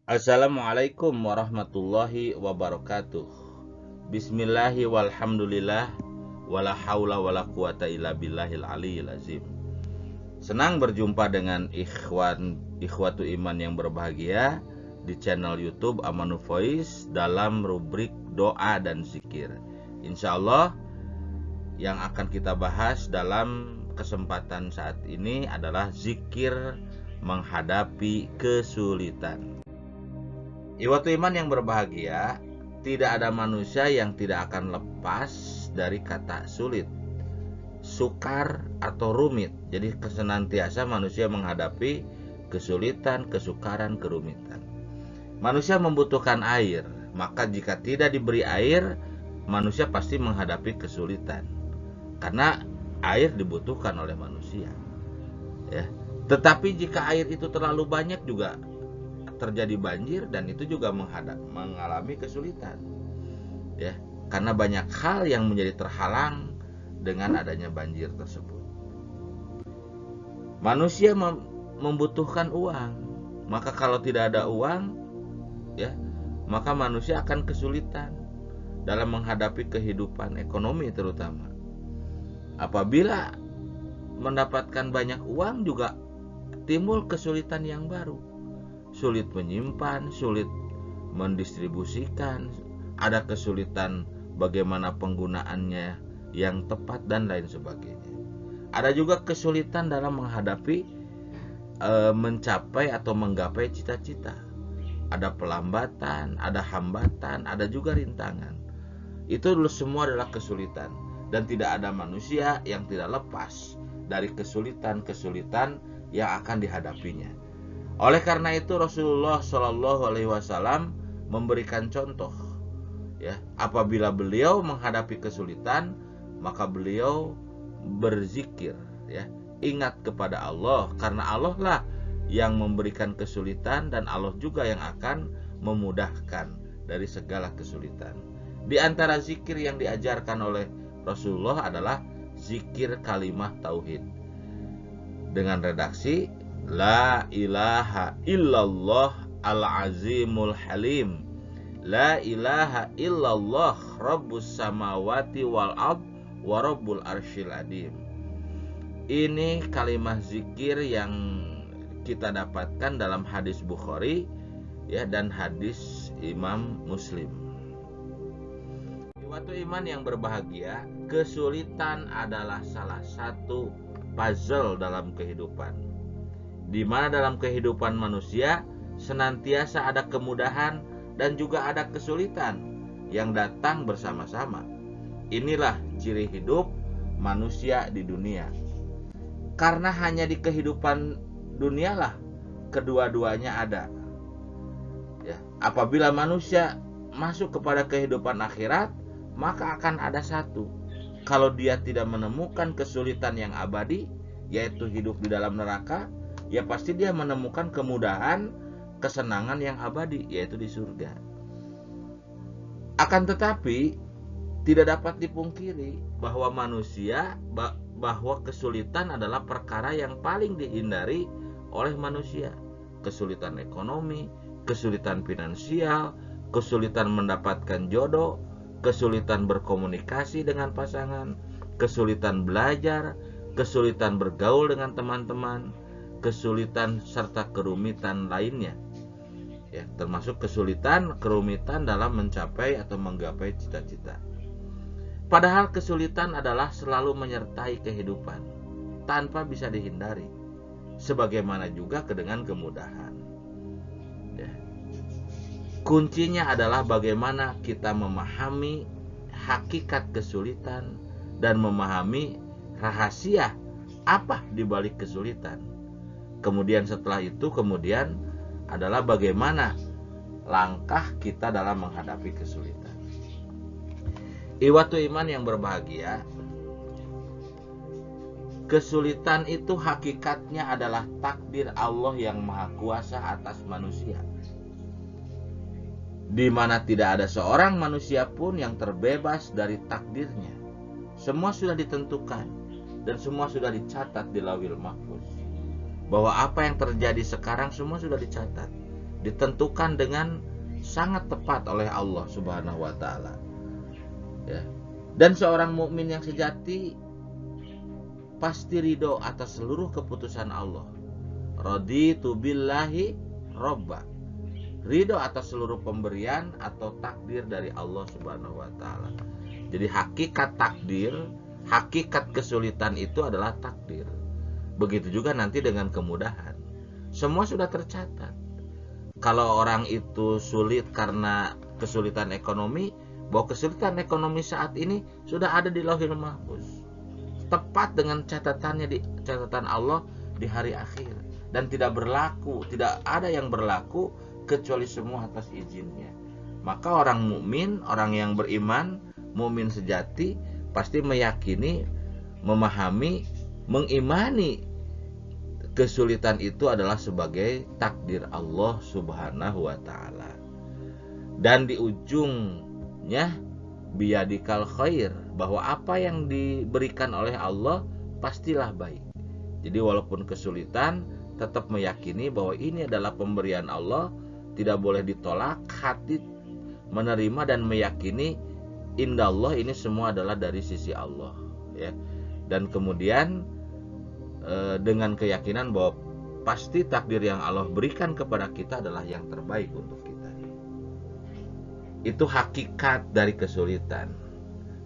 Assalamualaikum warahmatullahi wabarakatuh. Bismillahi walhamdulillah wala haula wala quwata illa billahil aliyil azim. Senang berjumpa dengan ikhwatu iman yang berbahagia di channel YouTube Amanu Voice dalam rubrik doa dan zikir. Insya Allah yang akan kita bahas dalam kesempatan saat ini adalah zikir menghadapi kesulitan. Ikhwatu iman yang berbahagia, tidak ada manusia yang tidak akan lepas dari kata sulit, sukar atau rumit. Jadi senantiasa manusia menghadapi kesulitan, kesukaran, kerumitan. Manusia membutuhkan air, maka jika tidak diberi air, manusia pasti menghadapi kesulitan. Karena air dibutuhkan oleh manusia. Ya. Tetapi jika air itu terlalu banyak juga terjadi banjir, dan itu juga mengalami kesulitan, ya, karena banyak hal yang menjadi terhalang dengan adanya banjir tersebut. Manusia membutuhkan uang, maka kalau tidak ada uang, ya, maka manusia akan kesulitan dalam menghadapi kehidupan ekonomi terutama. Apabila mendapatkan banyak uang juga timbul kesulitan yang baru. Sulit menyimpan, sulit mendistribusikan, ada kesulitan bagaimana penggunaannya yang tepat dan lain sebagainya. Ada juga kesulitan dalam menghadapi mencapai atau menggapai cita-cita. Ada pelambatan, ada hambatan, ada juga rintangan. Itu semua adalah kesulitan, dan tidak ada manusia yang tidak lepas dari kesulitan-kesulitan yang akan dihadapinya. Oleh karena itu Rasulullah Shallallahu Alaihi Wasallam memberikan contoh, ya, apabila beliau menghadapi kesulitan, maka beliau berzikir, ya, ingat kepada Allah, karena Allah lah yang memberikan kesulitan dan Allah juga yang akan memudahkan dari segala kesulitan. Di antara zikir yang diajarkan oleh Rasulullah adalah zikir kalimah tauhid dengan redaksi La ilaha illallah al-azimul halim, La ilaha illallah rabbus samawati wal ard wa rabbul arsyil adim. Ini kalimat zikir yang kita dapatkan dalam hadis Bukhari, ya, dan hadis Imam Muslim. Waktu iman yang berbahagia, kesulitan adalah salah satu puzzle dalam kehidupan, di mana dalam kehidupan manusia senantiasa ada kemudahan dan juga ada kesulitan yang datang bersama-sama. Inilah ciri hidup manusia di dunia. Karena hanya di kehidupan dunialah kedua-duanya ada. Ya, apabila manusia masuk kepada kehidupan akhirat, maka akan ada satu. Kalau dia tidak menemukan kesulitan yang abadi, yaitu hidup di dalam neraka, ya pasti dia menemukan kemudahan, kesenangan yang abadi, yaitu di surga. Akan tetapi tidak dapat dipungkiri bahwa bahwa kesulitan adalah perkara yang paling dihindari oleh manusia. Kesulitan ekonomi, kesulitan finansial, kesulitan mendapatkan jodoh, kesulitan berkomunikasi dengan pasangan, kesulitan belajar, kesulitan bergaul dengan teman-teman, kesulitan serta kerumitan lainnya, ya, termasuk kesulitan, kerumitan dalam mencapai atau menggapai cita-cita. Padahal kesulitan adalah selalu menyertai kehidupan, tanpa bisa dihindari, sebagaimana juga dengan kemudahan, ya. Kuncinya adalah bagaimana kita memahami hakikat kesulitan dan memahami rahasia apa di balik kesulitan. Kemudian setelah itu adalah bagaimana langkah kita dalam menghadapi kesulitan. Ikhwatu iman yang berbahagia, kesulitan itu hakikatnya adalah takdir Allah yang maha kuasa atas manusia, di mana tidak ada seorang manusia pun yang terbebas dari takdirnya. Semua sudah ditentukan dan semua sudah dicatat di Lauhil Mahfuz. Bahwa apa yang terjadi sekarang semua sudah dicatat. ditentukan dengan sangat tepat oleh Allah Subhanahu wa taala. Ya. Dan seorang mukmin yang sejati pasti ridho atas seluruh keputusan Allah. Raditu billahi robba. Ridho atas seluruh pemberian atau takdir dari Allah Subhanahu wa taala. Jadi hakikat takdir, hakikat kesulitan itu adalah takdir. Begitu juga nanti dengan kemudahan. Semua sudah tercatat. Kalau orang itu sulit karena kesulitan ekonomi, bahwa kesulitan ekonomi saat ini sudah ada di Lauhil Mahfuz. Tepat dengan catatannya di catatan Allah di hari akhir. Dan tidak berlaku, tidak ada yang berlaku kecuali semua atas izinnya. Maka orang mukmin, orang yang beriman, mukmin sejati pasti meyakini, memahami, mengimani kesulitan itu adalah sebagai takdir Allah Subhanahu wa taala. Dan di ujungnya biyadikal khair, bahwa apa yang diberikan oleh Allah pastilah baik. Jadi walaupun kesulitan, tetap meyakini bahwa ini adalah pemberian Allah, tidak boleh ditolak, hati menerima dan meyakini indallah ini semua adalah dari sisi Allah, ya. Dan kemudian dengan keyakinan bahwa pasti takdir yang Allah berikan kepada kita adalah yang terbaik untuk kita. Itu hakikat dari kesulitan.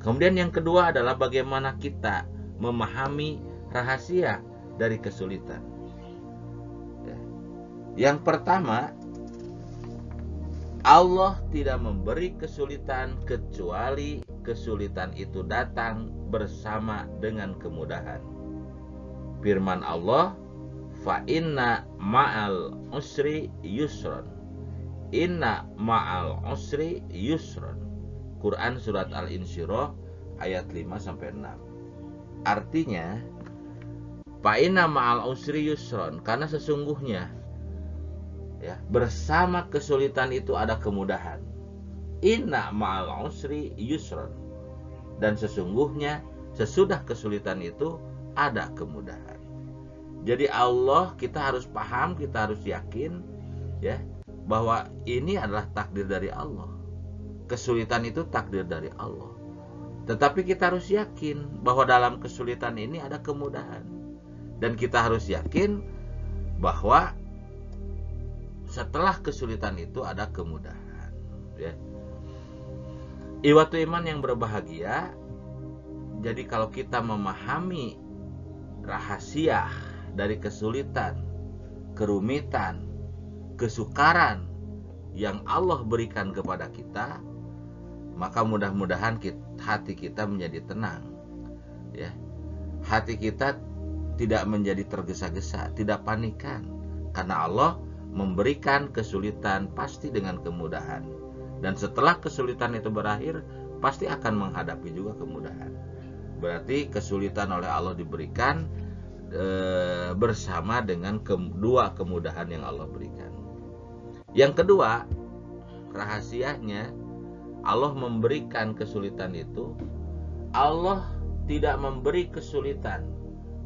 Kemudian yang kedua adalah bagaimana kita memahami rahasia dari kesulitan. Yang pertama, Allah tidak memberi kesulitan kecuali kesulitan itu datang bersama dengan kemudahan. Firman Allah, fa inna ma'al usri yusron. Inna ma'al usri yusron. Quran surat Al-Insyirah ayat 5-6. Artinya, fa inna ma'al usri yusron, karena sesungguhnya, ya, bersama kesulitan itu ada kemudahan. Inna ma'al usri yusron. Dan sesungguhnya sesudah kesulitan itu ada kemudahan. Jadi Allah, kita harus paham, kita harus yakin, ya, bahwa ini adalah takdir dari Allah. Kesulitan itu takdir dari Allah. Tetapi kita harus yakin bahwa dalam kesulitan ini ada kemudahan. Dan kita harus yakin bahwa setelah kesulitan itu ada kemudahan, ya. Iwatu iman yang berbahagia. Jadi kalau kita memahami rahasia dari kesulitan, kerumitan, kesukaran yang Allah berikan kepada kita, maka mudah-mudahan hati kita menjadi tenang, ya. Hati kita tidak menjadi tergesa-gesa, tidak panikan, karena Allah memberikan kesulitan pasti dengan kemudahan. Dan setelah kesulitan itu berakhir, pasti akan menghadapi juga kemudahan. Berarti kesulitan oleh Allah diberikan bersama dengan dua kemudahan yang Allah berikan. Yang kedua, rahasianya, Allah memberikan kesulitan itu, Allah tidak memberi kesulitan,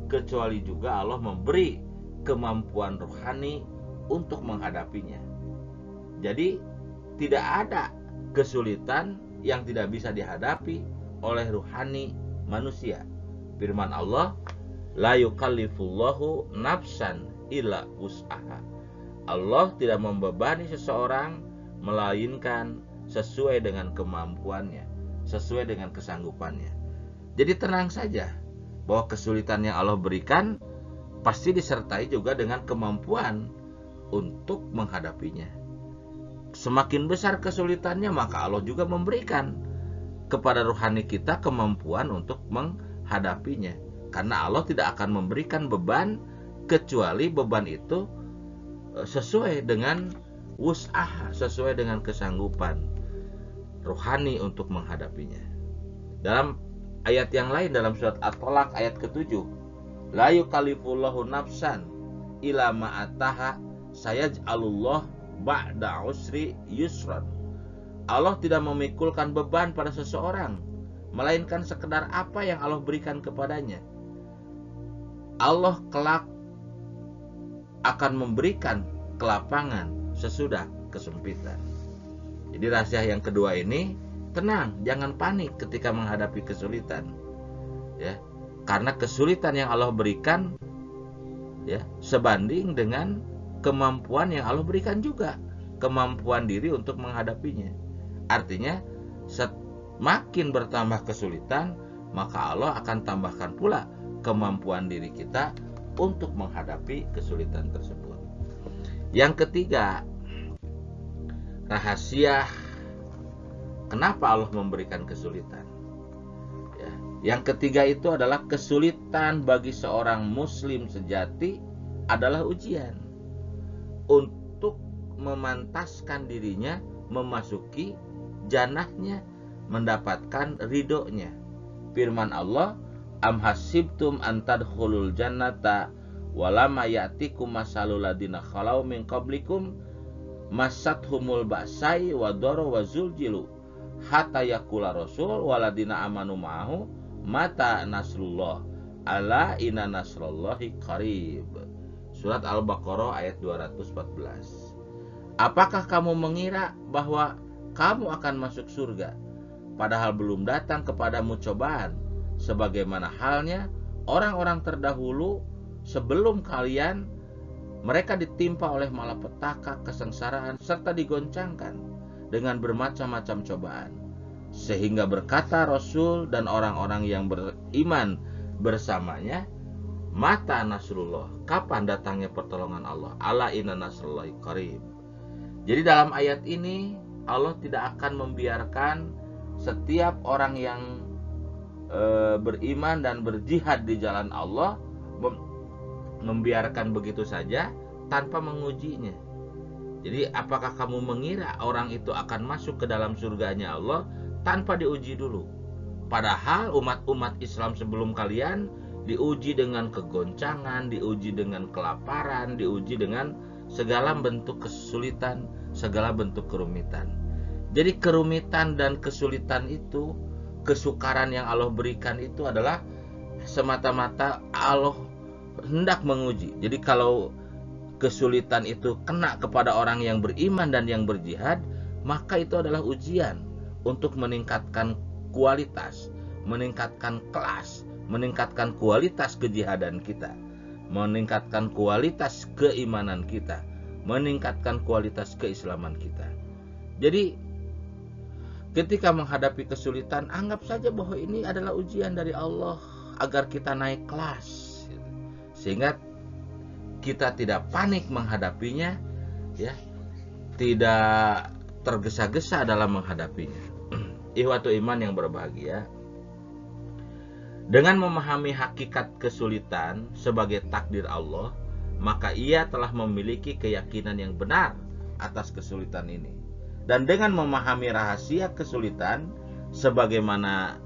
kecuali juga Allah memberi kemampuan rohani untuk menghadapinya. Jadi tidak ada kesulitan yang tidak bisa dihadapi oleh ruhani manusia. Firman Allah, la yukallifullahu nafsan illa wus'aha. Allah tidak membebani seseorang melainkan sesuai dengan kemampuannya, sesuai dengan kesanggupannya. Jadi tenang saja bahwa kesulitan yang Allah berikan pasti disertai juga dengan kemampuan untuk menghadapinya. Semakin besar kesulitannya, maka Allah juga memberikan kepada rohani kita kemampuan untuk menghadapinya. Karena Allah tidak akan memberikan beban kecuali beban itu sesuai dengan wus'ah, sesuai dengan kesanggupan rohani untuk menghadapinya. Dalam ayat yang lain, dalam surat At-Tolak ayat ke-7, la yukallifullahu nafsan ila ma'ataha sayaj'alullah ba'da usri yusran. Allah tidak memikulkan beban pada seseorang, melainkan sekedar apa yang Allah berikan kepadanya. Allah kelak akan memberikan kelapangan sesudah kesempitan. Jadi rahasia yang kedua ini, tenang, jangan panik ketika menghadapi kesulitan. Ya, karena kesulitan yang Allah berikan ya sebanding dengan kemampuan yang Allah berikan juga, kemampuan diri untuk menghadapinya. Artinya semakin bertambah kesulitan, maka Allah akan tambahkan pula kemampuan diri kita untuk menghadapi kesulitan tersebut. Yang ketiga, rahasia kenapa Allah memberikan kesulitan. Ya, yang ketiga itu adalah kesulitan bagi seorang muslim sejati adalah ujian untuk memantaskan dirinya memasuki jannahnya, mendapatkan ridhonya. Firman Allah, am hasibtum an tadkhulul jannata walama ya'tikum masalul ladina khalau min qablikum masathumul ba'sai wadoro wazuljilu hatta yaqula rasul waladina amanu ma'ahu mata nasrullah ala inna nasrullahi qarib. Surat Al-Baqarah ayat 214. Apakah kamu mengira bahwa kamu akan masuk surga padahal belum datang kepadamu cobaan sebagaimana halnya orang-orang terdahulu sebelum kalian, mereka ditimpa oleh malapetaka, kesengsaraan, serta digoncangkan dengan bermacam-macam cobaan. Sehingga berkata Rasul dan orang-orang yang beriman bersamanya, mata nasrullah, kapan datangnya pertolongan Allah? Ala inna nasrullahi qarib. Jadi dalam ayat ini Allah tidak akan membiarkan setiap orang yang beriman dan berjihad di jalan Allah membiarkan begitu saja tanpa mengujinya. Jadi apakah kamu mengira orang itu akan masuk ke dalam surganya Allah tanpa diuji dulu? Padahal umat-umat Islam sebelum kalian diuji dengan kegoncangan, diuji dengan kelaparan, diuji dengan segala bentuk kesulitan, segala bentuk kerumitan. Jadi kerumitan dan kesulitan itu, kesukaran yang Allah berikan itu adalah semata-mata Allah hendak menguji. Jadi kalau kesulitan itu kena kepada orang yang beriman dan yang berjihad, maka itu adalah ujian untuk meningkatkan kualitas, meningkatkan kelas, meningkatkan kualitas kejihadan kita, meningkatkan kualitas keimanan kita, meningkatkan kualitas keislaman kita. Jadi ketika menghadapi kesulitan, anggap saja bahwa ini adalah ujian dari Allah agar kita naik kelas, sehingga kita tidak panik menghadapinya, ya, tidak tergesa-gesa dalam menghadapinya. Ikhwatu iman yang berbahagia, dengan memahami hakikat kesulitan sebagai takdir Allah, maka ia telah memiliki keyakinan yang benar atas kesulitan ini. Dan dengan memahami rahasia kesulitan sebagaimana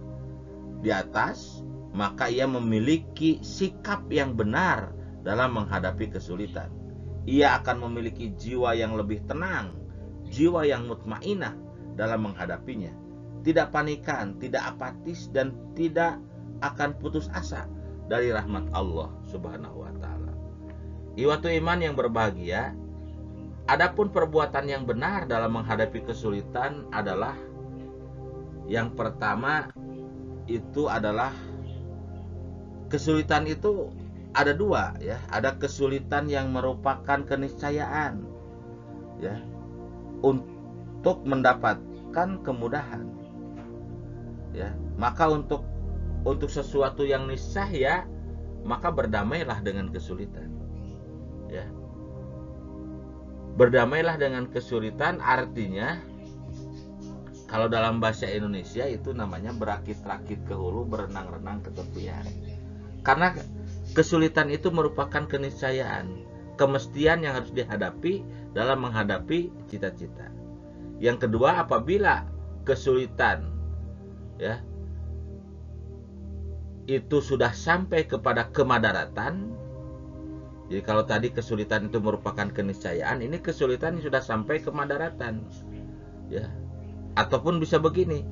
di atas, maka ia memiliki sikap yang benar dalam menghadapi kesulitan. Ia akan memiliki jiwa yang lebih tenang, jiwa yang mutmainah dalam menghadapinya. Tidak panikan, tidak apatis, dan tidak akan putus asa dari rahmat Allah Subhanahu wa ta'ala. Ikhwatu iman yang berbahagia, adapun perbuatan yang benar dalam menghadapi kesulitan adalah yang pertama itu adalah kesulitan itu ada dua, ya. Ada kesulitan yang merupakan keniscayaan, ya, untuk mendapatkan kemudahan, ya. Maka untuk sesuatu yang niscaya, maka berdamailah dengan kesulitan, ya. Berdamailah dengan kesulitan artinya, kalau dalam bahasa Indonesia itu namanya berakit-rakit ke hulu, berenang-renang ke tepian. Karena kesulitan itu merupakan keniscayaan, kemestian yang harus dihadapi dalam menghadapi cita-cita. Yang kedua, apabila kesulitan, ya, itu sudah sampai kepada kemadaratan. Jadi kalau tadi kesulitan itu merupakan keniscayaan, ini kesulitan yang sudah sampai kemadaratan, ya. Ataupun bisa begini,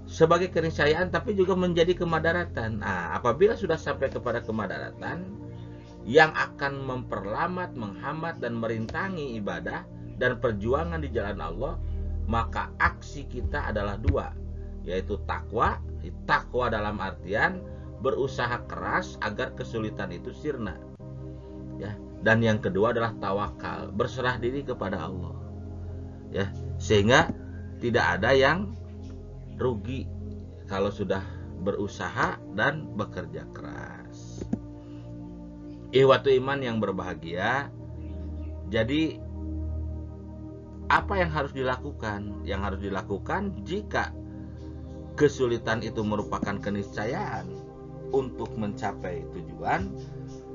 sebagai keniscayaan tapi juga menjadi kemadaratan. Nah, apabila sudah sampai kepada kemadaratan yang akan memperlambat, menghambat dan merintangi ibadah, dan perjuangan di jalan Allah, maka aksi kita adalah dua, yaitu takwa. Takwa dalam artian berusaha keras agar kesulitan itu sirna, ya. Dan yang kedua adalah tawakal, berserah diri kepada Allah, ya. Sehingga tidak ada yang rugi kalau sudah berusaha dan bekerja keras. Ikhwatu iman yang berbahagia, jadi apa yang harus dilakukan? Yang harus dilakukan jika kesulitan itu merupakan keniscayaan untuk mencapai tujuan,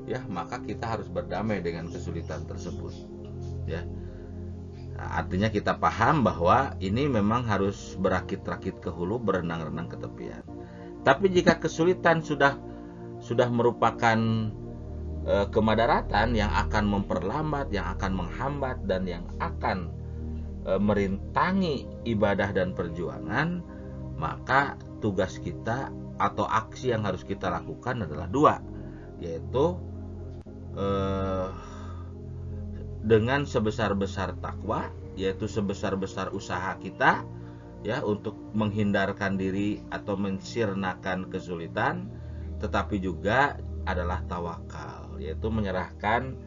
ya, maka kita harus berdamai dengan kesulitan tersebut, ya. Artinya kita paham bahwa ini memang harus berakit-rakit ke hulu, berenang-renang ke tepian. Tapi jika kesulitan sudah merupakan kemadaratan yang akan memperlambat, yang akan menghambat, dan yang akan merintangi ibadah dan perjuangan, maka tugas kita atau aksi yang harus kita lakukan adalah dua, yaitu dengan sebesar-besar takwa, yaitu sebesar-besar usaha kita, ya, untuk menghindarkan diri atau mensirnakan kesulitan, tetapi juga adalah tawakal, yaitu menyerahkan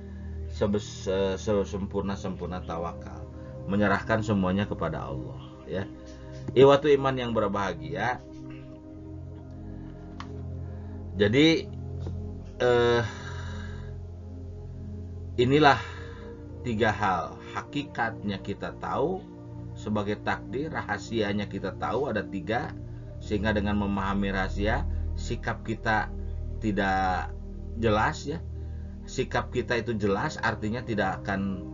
sesempurna-sempurna tawakal, menyerahkan semuanya kepada Allah, ya. Ikhwatu iman yang berbahagia, jadi inilah tiga hal. Hakikatnya kita tahu sebagai takdir, rahasianya kita tahu ada tiga, sehingga dengan memahami rahasia, sikap kita tidak jelas, ya. Sikap kita itu jelas, artinya tidak akan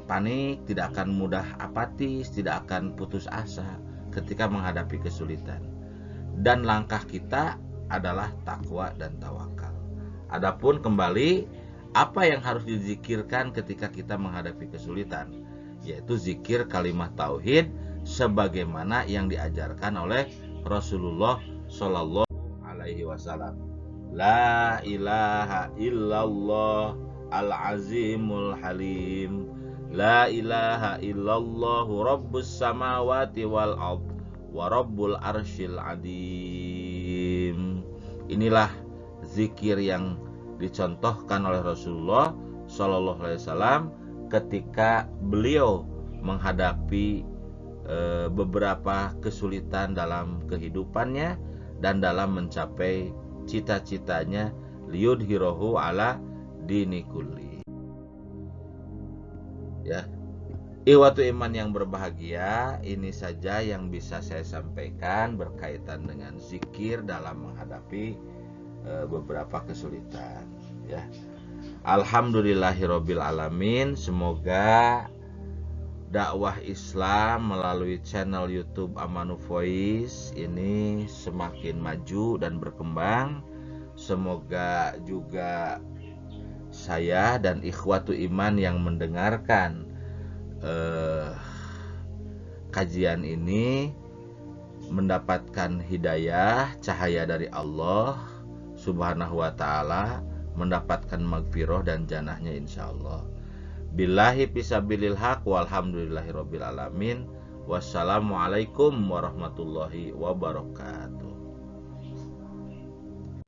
panik, tidak akan mudah apatis, tidak akan putus asa ketika menghadapi kesulitan. Dan langkah kita adalah takwa dan tawakal. Adapun kembali, apa yang harus dizikirkan ketika kita menghadapi kesulitan, yaitu zikir kalimat tauhid sebagaimana yang diajarkan oleh Rasulullah Shallallahu Alaihi Wasallam. La ilaha illallah al-azimul halim, la ilaha illallah rabbus samawati wal ard wa rabbul arsyil adim. Inilah zikir yang dicontohkan oleh Rasulullah Shallallahu Alaihi Wasallam ketika beliau menghadapi beberapa kesulitan dalam kehidupannya dan dalam mencapai cita-citanya, liyudhirahu ala dini kulli, ya. Ikhwatu iman yang berbahagia, ini saja yang bisa saya sampaikan berkaitan dengan zikir dalam menghadapi beberapa kesulitan, ya. Alhamdulillahirabbil alamin. Semoga dakwah Islam melalui channel YouTube Amanu Voice ini semakin maju dan berkembang. Semoga juga saya dan ikhwatu iman yang mendengarkan kajian ini mendapatkan hidayah, cahaya dari Allah Subhanahu wa ta'ala, mendapatkan magfirah dan janahnya insyaallah. Billahi fisabilil haq walhamdulillahirabbil alamin. Wassalamualaikum warahmatullahi wabarakatuh.